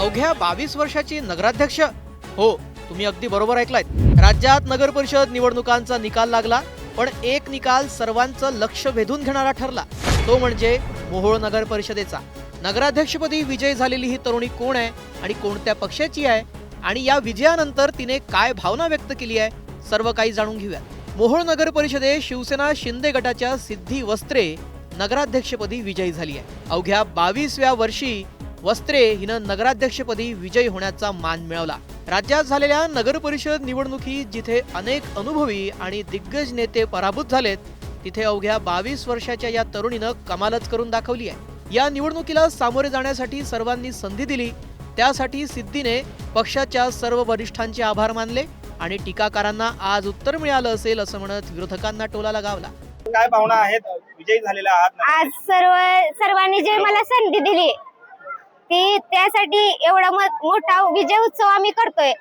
अवघ्या 22 वर्षाची नगराध्यक्ष? हो, तुम्ही अगदी बरोबर ऐकलायत। राज्यात नगर परिषद निवडणुकांचा निकाल लागला, पण एक निकाल सर्वांचं लक्ष वेधून घेणारा ठरला। तो म्हणजे मोहोळ नगर परिषदेचा। नगराध्यक्षपदी विजय झालेली ही तरुणी कोण आहे आणि कोणत्या पक्षाची आहे आणि या विजयानंतर तिने काय भावना व्यक्त केली आहे, सर्व काही जाणून घेऊया। मोहोळ नगर परिषदेत शिवसेना शिंदे गटाच्या सिद्धी वस्त्रे नगराध्यक्षपदी विजयी झाली आहे। अवघ्या 22व्या वर्षी वस्त्रे हिनं नगराध्यक्षपदी विजयी होण्याचा मान मिळवला। राज्यात झालेल्या नगर परिषद निवडणुकीत जिथे अनेक अनुभवी आणि दिग्गज नेते पराभूत झालेत, तिथे अवघ्या 22 वर्षाच्या या तरुणीनं कमालच करून दाखवली आहे। या निवडणुकीला सामोरे जाण्यासाठी सर्वांनी संधी दिली, त्यासाठी सिद्धीने पक्षाच्या सर्व वरिष्ठांचे आभार मानले आणि टीकाकारांना आज उत्तर मिळालं असेल असं म्हणत विरोधकांना टोला लगावला। काय भावना आहेत? विजयी झालेला आहात आज सर्वांनी जे मला संधी दिली ती त्यासाठी एवढा मोठा विजय उत्सव आम्ही करतोय।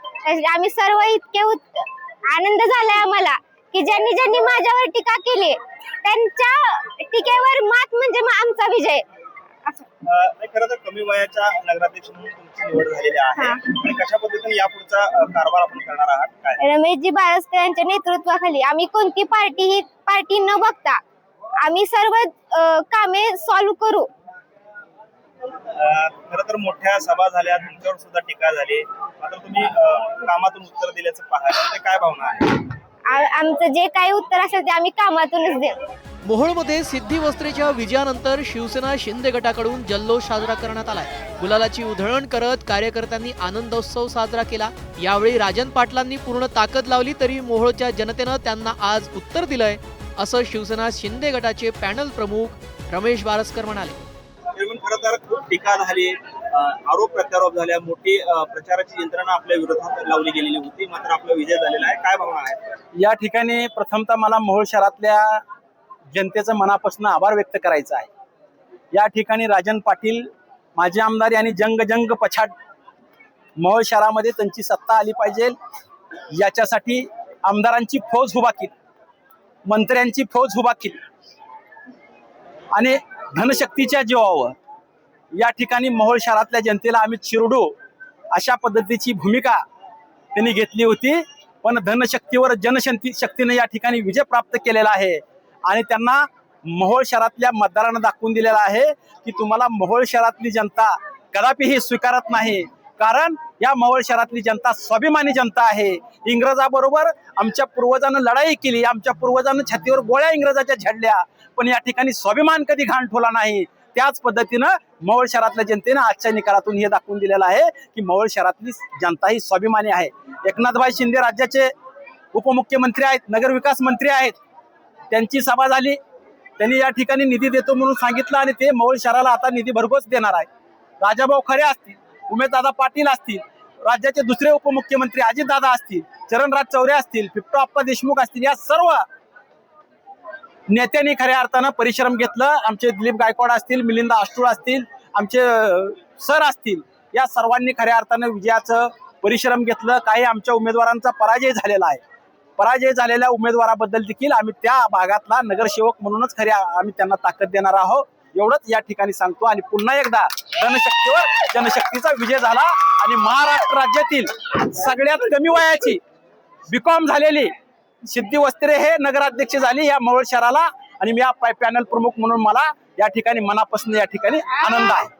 आम्ही सर्व इतके आनंद झालाय आम्हाला की ज्यांनी ज्यांनी माझ्यावर टीका केली त्यांच्या टीकेवर मात म्हणजे आमचा विजय। खरं तर कमी वयाच्या नगराध्यक्ष म्हणून तुमची निवड झालेली आहे आणि कशा पद्धतीने यापुढचा कारभार आपण करणार आहात? काय रमेशजी बाळस्कर यांच्या नेतृत्वाखाली आम्ही कोणती पार्टी न बघता आम्ही सर्व कामे सॉल्व्ह करू। खरं तर मोठ्या सभा झाल्या, तुमच्यावर सुद्धा टीका झाली, मात्र तुम्ही कामातून उत्तर दिल्याचं पाहायला, ते काय भावना आहे? आमचं जे काही उत्तर असेल ते आम्ही कामातूनच देऊ। मोहोळमध्ये सिद्धी वस्त्रेच्या विजयानंतर शिवसेना शिंदे गटाकडून जल्लोष साजरा करण्यात आलाय। गुलालाची उधळण करत कार्यकर्त्यांनी आनंदोत्सव साजरा केला। यावेळी राजन पाटलांनी पूर्ण ताकद लावली तरी मोहोळच्या जनतेनं त्यांना आज उत्तर दिलंय, असं शिवसेना शिंदे गटाचे पॅनल प्रमुख रमेश बारसकर म्हणाले। खरं तर खूप टीका झाली, आरोप प्रत्यारोप झाल्या, मोठी प्रचाराची यंत्रणा आपल्या विरोधात लावली गेलेली होती, मात्र आपला विजय झालेला आहे। काय भावना आहे? या ठिकाणी प्रथमतः मला मोहोळ शहरातल्या जनतेचं मनापासून आभार व्यक्त करायचा आहे। या ठिकाणी राजन पाटील माजी आमदार यांनी जंग पछाड मोहोळ शहरामध्ये त्यांची सत्ता आली पाहिजे याच्यासाठी आमदारांची फौज उभा केली, मंत्र्यांची फौज उभा केली आणि धनशक्तीच्या जीवावर या ठिकाणी मोहोळ शहरातल्या जनतेला आम्ही चिरडू अशा पद्धतीची भूमिका त्यांनी घेतली होती। पण धनशक्तीवर जनशक्तीने या ठिकाणी विजय प्राप्त केलेला आहे आणि त्यांना मोहोळ शहरातल्या मतदारांना दाखवून दिलेला आहे की तुम्हाला मोहोळ शहरातली जनता कदापिही स्वीकारत नाही, कारण या मोहोळ शहरातली जनता स्वाभिमानी जनता आहे। इंग्रजाबरोबर आमच्या पूर्वजांनी लढाई केली, आमच्या पूर्वजांनी छातीवर गोळ्या इंग्रजाच्या झडल्या, पण या ठिकाणी स्वाभिमान कधी घाण ठेवला नाही। त्याच पद्धतीनं मोहोळ शहरातल्या जनतेनं आजच्या निकालातून हे दाखवून दिलेलं आहे की मोहोळ शहरातली जनता ही स्वाभिमानी आहे। एकनाथभाई शिंदे राज्याचे उपमुख्यमंत्री आहेत, नगरविकास मंत्री आहेत, त्यांची सभा झाली, त्यांनी या ठिकाणी निधी देतो म्हणून सांगितलं आणि ते मोहोळ शहराला आता निधी भरघोस देणार आहे। राजाभाऊ खरे असतील, उमेशदादा पाटील असतील, राज्याचे दुसरे उपमुख्यमंत्री अजितदादा असतील, चरणराज चौरे असतील, पिप्टो आप्पा देशमुख असतील, या सर्व नेत्यांनी खऱ्या अर्थानं परिश्रम घेतलं। आमचे दिलीप गायकवाड असतील, मिलिंद आष्टूळ असतील, आमचे सर असतील, या सर्वांनी खऱ्या अर्थानं विजयाचं परिश्रम घेतलं। काही आमच्या उमेदवारांचा पराजय झालेला आहे, पराजय झालेल्या उमेदवाराबद्दल देखील आम्ही त्या भागातला नगरसेवक म्हणूनच खऱ्या आम्ही त्यांना ताकद देणार आहोत, एवढंच या ठिकाणी सांगतो। आणि पुन्हा एकदा धनशक्तीवर जनशक्तीचा विजय झाला आणि महाराष्ट्र राज्यातील सगळ्यात कमी वयाची बीकॉम झालेली सिद्धी वस्त्रे हे नगराध्यक्ष झाली या मोहोळ शहराला, आणि मी या पॅनल प्रमुख म्हणून मला या ठिकाणी मनापासून या ठिकाणी आनंद आहे।